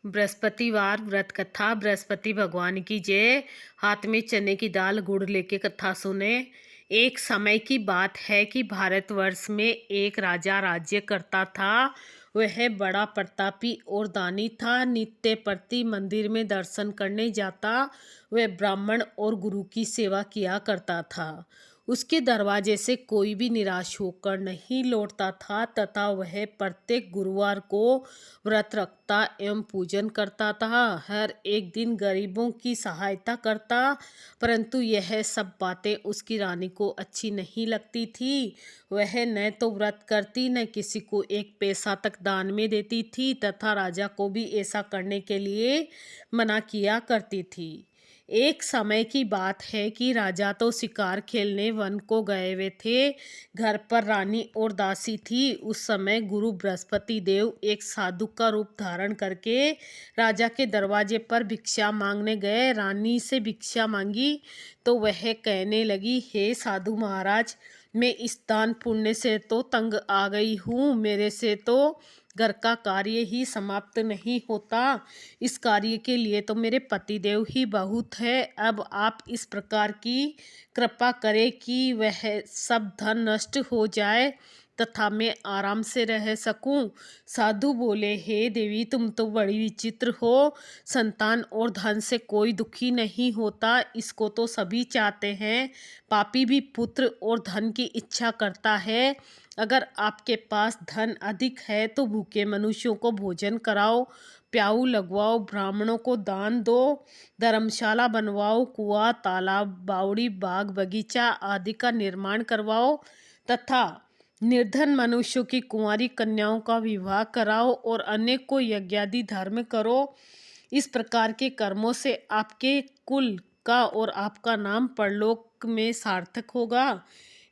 बृहस्पतिवार व्रत कथा। बृहस्पति भगवान की जय। हाथ में चने की दाल गुड़ लेके कथा सुने। एक समय की बात है कि भारतवर्ष में एक राजा राज्य करता था। वह बड़ा प्रतापी और दानी था। नित्य प्रति मंदिर में दर्शन करने जाता। वह ब्राह्मण और गुरु की सेवा किया करता था। उसके दरवाजे से कोई भी निराश होकर नहीं लौटता था तथा वह प्रत्येक गुरुवार को व्रत रखता एवं पूजन करता था। हर एक दिन गरीबों की सहायता करता, परंतु यह सब बातें उसकी रानी को अच्छी नहीं लगती थी। वह न तो व्रत करती न किसी को एक पैसा तक दान में देती थी तथा राजा को भी ऐसा करने के लिए मना किया करती थी। एक समय की बात है कि राजा तो शिकार खेलने वन को गए हुए थे। घर पर रानी और दासी थी। उस समय गुरु बृहस्पति देव एक साधु का रूप धारण करके राजा के दरवाजे पर भिक्षा मांगने गए। रानी से भिक्षा मांगी तो वह कहने लगी, हे साधु महाराज, मैं इस दान पुण्य से तो तंग आ गई हूँ। मेरे से तो घर का कार्य ही समाप्त नहीं होता। इस कार्य के लिए तो मेरे पतिदेव ही बहुत है। अब आप इस प्रकार की कृपा करें कि वह सब धन नष्ट हो जाए तथा मैं आराम से रह सकूं। साधु बोले, हे देवी, तुम तो बड़ी विचित्र हो। संतान और धन से कोई दुखी नहीं होता, इसको तो सभी चाहते हैं। पापी भी पुत्र और धन की इच्छा करता है। अगर आपके पास धन अधिक है तो भूखे मनुष्यों को भोजन कराओ, प्याऊ लगवाओ, ब्राह्मणों को दान दो, धर्मशाला बनवाओ, कुआं, तालाब, बावड़ी, बाग बगीचा आदि का निर्माण करवाओ तथा निर्धन मनुष्यों की कुंवारी कन्याओं का विवाह कराओ और अनेक को यज्ञादि धर्म करो। इस प्रकार के कर्मों से आपके कुल का और आपका नाम परलोक में सार्थक होगा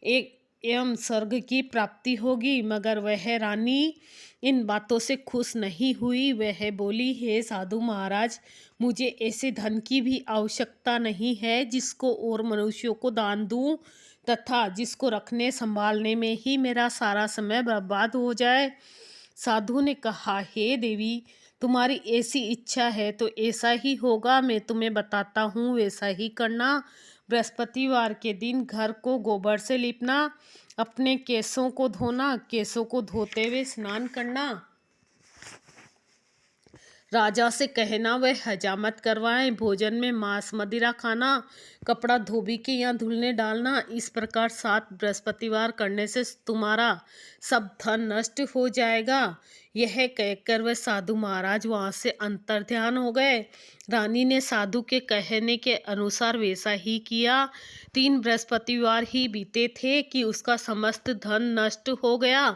एक एवं स्वर्ग की प्राप्ति होगी। मगर वह रानी इन बातों से खुश नहीं हुई। वह बोली, हे साधु महाराज, मुझे ऐसे धन की भी आवश्यकता नहीं है जिसको और मनुष्यों को दान दूं तथा जिसको रखने संभालने में ही मेरा सारा समय बर्बाद हो जाए। साधु ने कहा, हे देवी, तुम्हारी ऐसी इच्छा है तो ऐसा ही होगा। मैं तुम्हें बताता हूँ, वैसा ही करना। बृहस्पतिवार के दिन घर को गोबर से लीपना, अपने केसों को धोना, केसों को धोते हुए स्नान करना, राजा से कहना वह हजामत करवाएं, भोजन में मांस मदिरा खाना, कपड़ा धोबी के यहाँ धुलने डालना। इस प्रकार 7 बृहस्पतिवार करने से तुम्हारा सब धन नष्ट हो जाएगा। यह कहकर वह साधु महाराज वहाँ से अंतर्ध्यान हो गए। रानी ने साधु के कहने के अनुसार वैसा ही किया। 3 बृहस्पतिवार ही बीते थे कि उसका समस्त धन नष्ट हो गया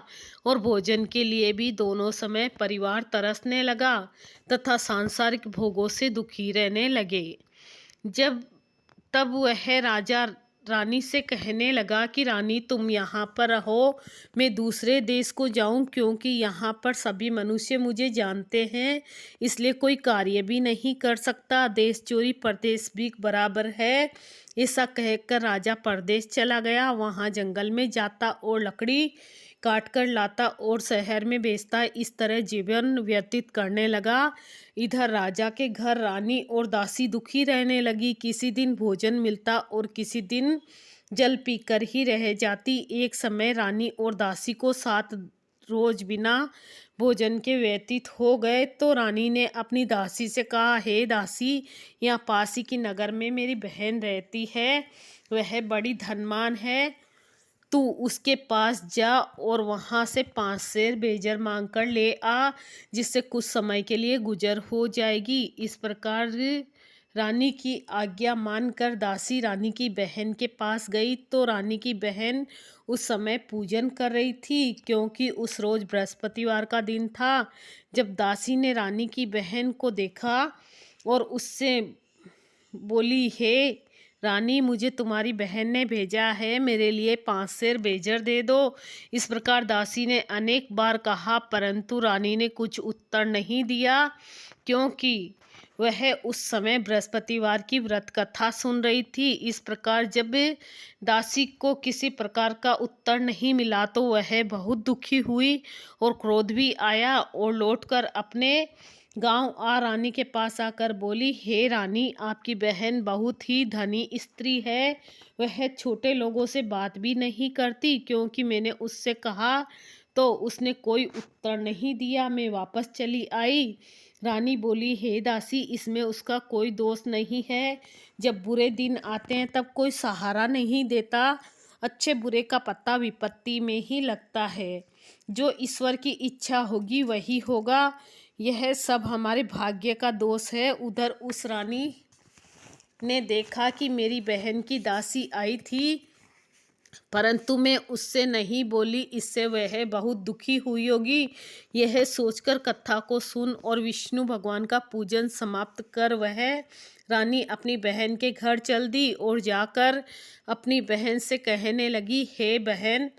और भोजन के लिए भी दोनों समय परिवार तरसने लगा तथा सांसारिक भोगों से दुखी रहने लगे। तब वह राजा रानी से कहने लगा कि रानी, तुम यहाँ पर रहो, मैं दूसरे देश को जाऊँ, क्योंकि यहाँ पर सभी मनुष्य मुझे जानते हैं, इसलिए कोई कार्य भी नहीं कर सकता। देश चोरी परदेश भी बराबर है। ऐसा कहकर राजा परदेश चला गया। वहाँ जंगल में जाता और लकड़ी काट कर लाता और शहर में बेचता। इस तरह जीवन व्यतीत करने लगा। इधर राजा के घर रानी और दासी दुखी रहने लगी। किसी दिन भोजन मिलता और किसी दिन जल पीकर ही रह जाती। एक समय रानी और दासी को 7 रोज बिना भोजन के व्यतीत हो गए तो रानी ने अपनी दासी से कहा, हे दासी, यहाँ पास ही की नगर में मेरी बहन रहती है। वह बड़ी धनवान है। तू उसके पास जा और वहाँ से 5 सेर बेजर मांग कर ले आ, जिससे कुछ समय के लिए गुजर हो जाएगी। इस प्रकार रानी की आज्ञा मानकर दासी रानी की बहन के पास गई तो रानी की बहन उस समय पूजन कर रही थी, क्योंकि उस रोज बृहस्पतिवार का दिन था। जब दासी ने रानी की बहन को देखा और उससे बोली, हे रानी, मुझे तुम्हारी बहन ने भेजा है, मेरे लिए 5 सेर बेजर दे दो। इस प्रकार दासी ने अनेक बार कहा, परंतु रानी ने कुछ उत्तर नहीं दिया, क्योंकि वह उस समय बृहस्पतिवार की व्रत कथा सुन रही थी। इस प्रकार जब दासी को किसी प्रकार का उत्तर नहीं मिला तो वह बहुत दुखी हुई और क्रोध भी आया और लौटकर अपने गांव आ रानी के पास आकर बोली, हे रानी, आपकी बहन बहुत ही धनी स्त्री है। वह छोटे लोगों से बात भी नहीं करती, क्योंकि मैंने उससे कहा तो उसने कोई उत्तर नहीं दिया। मैं वापस चली आई। रानी बोली, हे दासी, इसमें उसका कोई दोष नहीं है। जब बुरे दिन आते हैं तब कोई सहारा नहीं देता। अच्छे बुरे का पता विपत्ति में ही लगता है। जो ईश्वर की इच्छा होगी वही होगा। यह सब हमारे भाग्य का दोष है। उधर उस रानी ने देखा कि मेरी बहन की दासी आई थी, परंतु मैं उससे नहीं बोली। इससे वह बहुत दुखी हुई होगी। यह सोचकर कथा को सुन और विष्णु भगवान का पूजन समाप्त कर वह रानी अपनी बहन के घर चल दी और जाकर अपनी बहन से कहने लगी, हे बहन,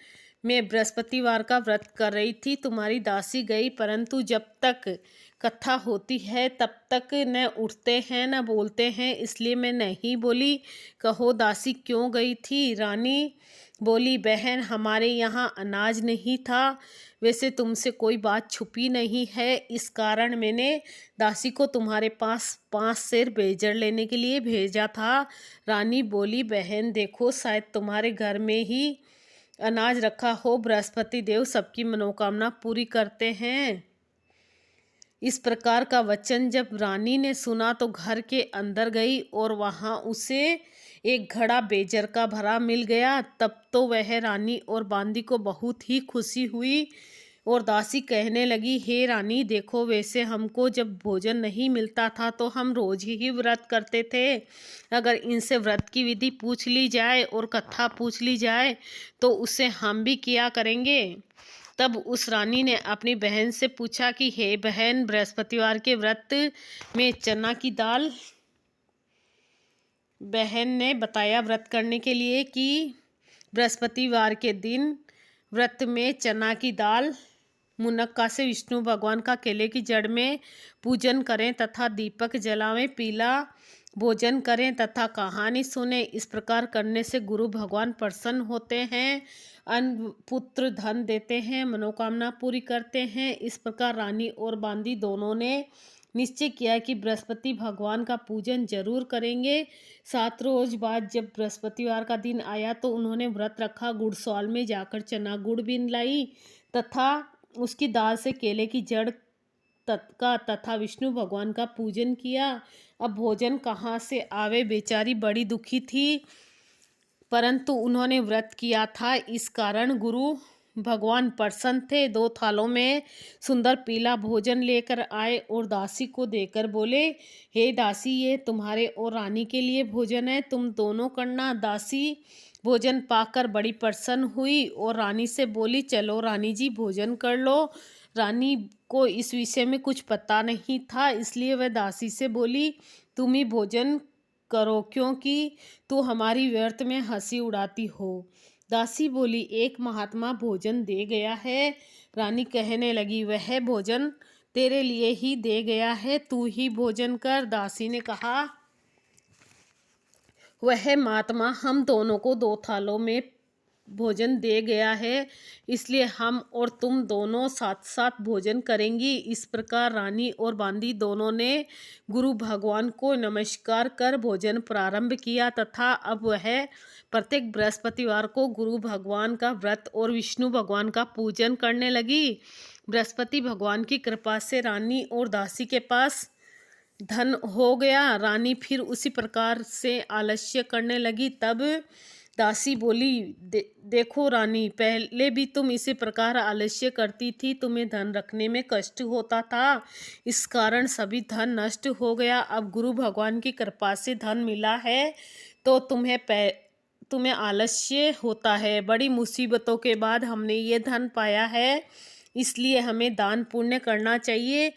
मैं बृहस्पतिवार का व्रत कर रही थी, तुम्हारी दासी गई, परंतु जब तक कथा होती है तब तक न उठते हैं न बोलते हैं, इसलिए मैं नहीं बोली। कहो दासी क्यों गई थी? रानी बोली, बहन, हमारे यहाँ अनाज नहीं था। वैसे तुमसे कोई बात छुपी नहीं है, इस कारण मैंने दासी को तुम्हारे पास 5 सेर बेजड़ लेने के लिए भेजा था। रानी बोली, बहन देखो, शायद तुम्हारे घर में ही अनाज रखा हो। बृहस्पति देव सबकी मनोकामना पूरी करते हैं। इस प्रकार का वचन जब रानी ने सुना तो घर के अंदर गई और वहां उसे एक घड़ा बेजर का भरा मिल गया। तब तो वह रानी और बांदी को बहुत ही खुशी हुई और दासी कहने लगी, हे रानी देखो, वैसे हमको जब भोजन नहीं मिलता था तो हम रोज ही व्रत करते थे। अगर इनसे व्रत की विधि पूछ ली जाए और कथा पूछ ली जाए तो उसे हम भी किया करेंगे। तब उस रानी ने अपनी बहन से पूछा कि हे बहन, बृहस्पतिवार के व्रत में चना की दाल। बहन ने बताया व्रत करने के लिए कि बृहस्पतिवार के दिन व्रत में चना की दाल, मुनक्का से विष्णु भगवान का केले की जड़ में पूजन करें तथा दीपक जलावें, पीला भोजन करें तथा कहानी सुने। इस प्रकार करने से गुरु भगवान प्रसन्न होते हैं, अन्न पुत्र धन देते हैं, मनोकामना पूरी करते हैं। इस प्रकार रानी और बांदी दोनों ने निश्चय किया कि बृहस्पति भगवान का पूजन जरूर करेंगे। 7 रोज बाद जब बृहस्पतिवार का दिन आया तो उन्होंने व्रत रखा। गुड़सौल में जाकर चना गुड़ बीन लाई तथा उसकी दाल से केले की जड़ तथा विष्णु भगवान का पूजन किया। अब भोजन कहाँ से आवे? बेचारी बड़ी दुखी थी, परंतु उन्होंने व्रत किया था, इस कारण गुरु भगवान प्रसन्न थे। 2 थालों में सुंदर पीला भोजन लेकर आए और दासी को देकर बोले, हे दासी, ये तुम्हारे और रानी के लिए भोजन है, तुम दोनों करना। दासी भोजन पाकर बड़ी प्रसन्न हुई और रानी से बोली, चलो रानी जी, भोजन कर लो। रानी को इस विषय में कुछ पता नहीं था, इसलिए वह दासी से बोली, तुम ही भोजन करो, क्योंकि तू हमारी व्यर्थ में हंसी उड़ाती हो। दासी बोली, एक महात्मा भोजन दे गया है। रानी कहने लगी, वह भोजन तेरे लिए ही दे गया है, तू ही भोजन कर। दासी ने कहा, वह महात्मा हम दोनों को 2 थालों में भोजन दे गया है, इसलिए हम और तुम दोनों साथ साथ भोजन करेंगी। इस प्रकार रानी और बांदी दोनों ने गुरु भगवान को नमस्कार कर भोजन प्रारंभ किया तथा अब वह प्रत्येक बृहस्पतिवार को गुरु भगवान का व्रत और विष्णु भगवान का पूजन करने लगी। बृहस्पति भगवान की कृपा से रानी और दासी के पास धन हो गया। रानी फिर उसी प्रकार से आलस्य करने लगी। तब दासी बोली, देखो रानी, पहले भी तुम इसी प्रकार आलस्य करती थी, तुम्हें धन रखने में कष्ट होता था, इस कारण सभी धन नष्ट हो गया। अब गुरु भगवान की कृपा से धन मिला है तो तुम्हें आलस्य होता है। बड़ी मुसीबतों के बाद हमने ये धन पाया है, इसलिए हमें दान पुण्य करना चाहिए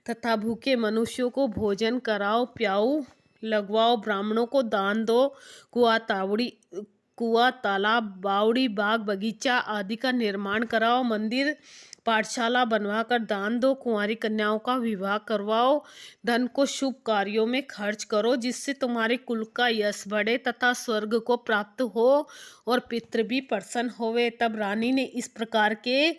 तथा भूखे मनुष्यों को भोजन कराओ, प्याओ, लगवाओ, ब्राह्मणों को दान दो, कुआं, तालाब, बावड़ी, बाग बगीचा आदि का निर्माण कराओ, मंदिर पाठशाला बनवाकर दान दो, कुंवारी कन्याओं का विवाह करवाओ, धन को शुभ कार्यों में खर्च करो, जिससे तुम्हारे कुल का यश बढ़े तथा स्वर्ग को प्राप्त हो और पितृ भी प्रसन्न होवे। तब रानी ने इस प्रकार के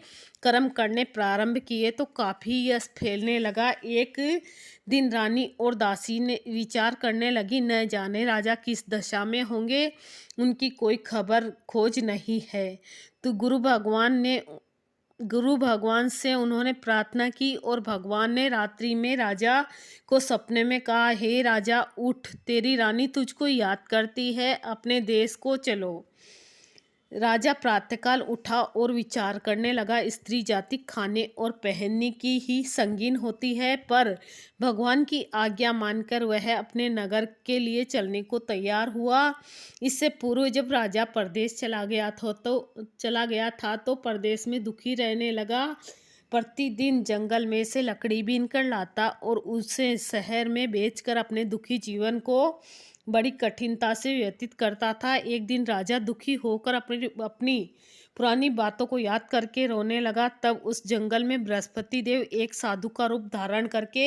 कर्म करने प्रारंभ किए तो काफी यश फैलने लगा। एक दिन रानी और दासी ने विचार करने लगी, न जाने राजा किस दशा में होंगे, उनकी कोई खबर खोज नहीं है। तो गुरु भगवान से उन्होंने प्रार्थना की और भगवान ने रात्रि में राजा को सपने में कहा, हे राजा उठ, तेरी रानी तुझको याद करती है, अपने देश को चलो। राजा प्रातःकाल उठा और विचार करने लगा, स्त्री जाति खाने और पहनने की ही संगीन होती है, पर भगवान की आज्ञा मानकर वह अपने नगर के लिए चलने को तैयार हुआ। इससे पूर्व जब राजा परदेश चला गया था तो परदेश में दुखी रहने लगा। प्रतिदिन जंगल में से लकड़ी बीन कर लाता और उसे शहर में बेचकर अपने दुखी जीवन को बड़ी कठिनता से व्यतीत करता था। एक दिन राजा दुखी होकर अपनी पुरानी बातों को याद करके रोने लगा। तब उस जंगल में बृहस्पति देव एक साधु का रूप धारण करके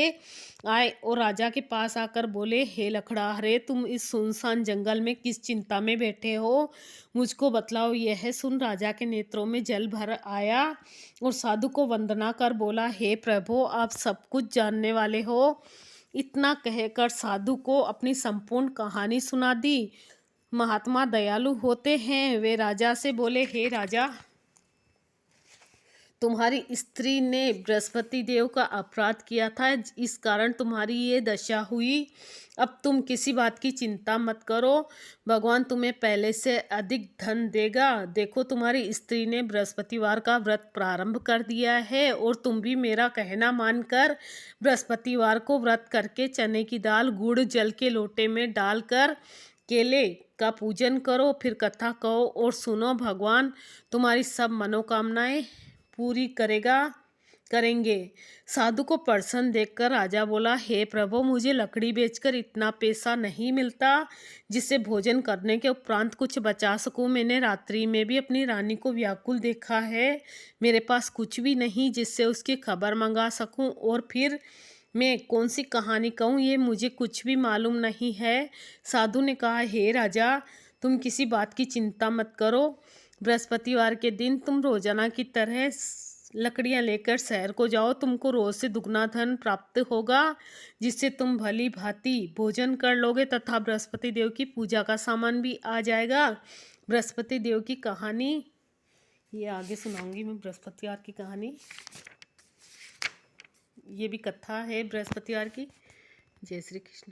आए और राजा के पास आकर बोले, हे लखड़ाहरे, तुम इस सुनसान जंगल में किस चिंता में बैठे हो, मुझको बतलाओ। यह सुन राजा के नेत्रों में जल भर आया और साधु को वंदना कर बोला, हे प्रभु, आप सब कुछ जानने वाले हो। इतना कहकर साधु को अपनी संपूर्ण कहानी सुना दी। महात्मा दयालु होते हैं। वे राजा से बोले, हे राजा, तुम्हारी स्त्री ने बृहस्पति देव का अपराध किया था, इस कारण तुम्हारी ये दशा हुई। अब तुम किसी बात की चिंता मत करो, भगवान तुम्हें पहले से अधिक धन देगा। देखो, तुम्हारी स्त्री ने बृहस्पतिवार का व्रत प्रारंभ कर दिया है और तुम भी मेरा कहना मानकर बृहस्पतिवार को व्रत करके चने की दाल गुड़ जल के लोटे में डालकर केले का पूजन करो, फिर कथा कहो और सुनो, भगवान तुम्हारी सब मनोकामनाएं पूरी करेंगे। साधु को प्रसन्न देखकर राजा बोला, हे प्रभु, मुझे लकड़ी बेचकर इतना पैसा नहीं मिलता जिससे भोजन करने के उपरांत कुछ बचा सकूं। मैंने रात्रि में भी अपनी रानी को व्याकुल देखा है, मेरे पास कुछ भी नहीं जिससे उसकी खबर मंगा सकूं, और फिर मैं कौन सी कहानी कहूँ, ये मुझे कुछ भी मालूम नहीं है। साधु ने कहा, हे राजा, तुम किसी बात की चिंता मत करो। बृहस्पतिवार के दिन तुम रोजाना की तरह लकड़ियां लेकर शहर को जाओ, तुमको रोज से दुगना धन प्राप्त होगा, जिससे तुम भली भांति भोजन कर लोगे तथा बृहस्पति देव की पूजा का सामान भी आ जाएगा। बृहस्पति देव की कहानी ये आगे सुनाऊंगी मैं। बृहस्पतिवार की कहानी, ये भी कथा है बृहस्पतिवार की। जय श्री कृष्ण।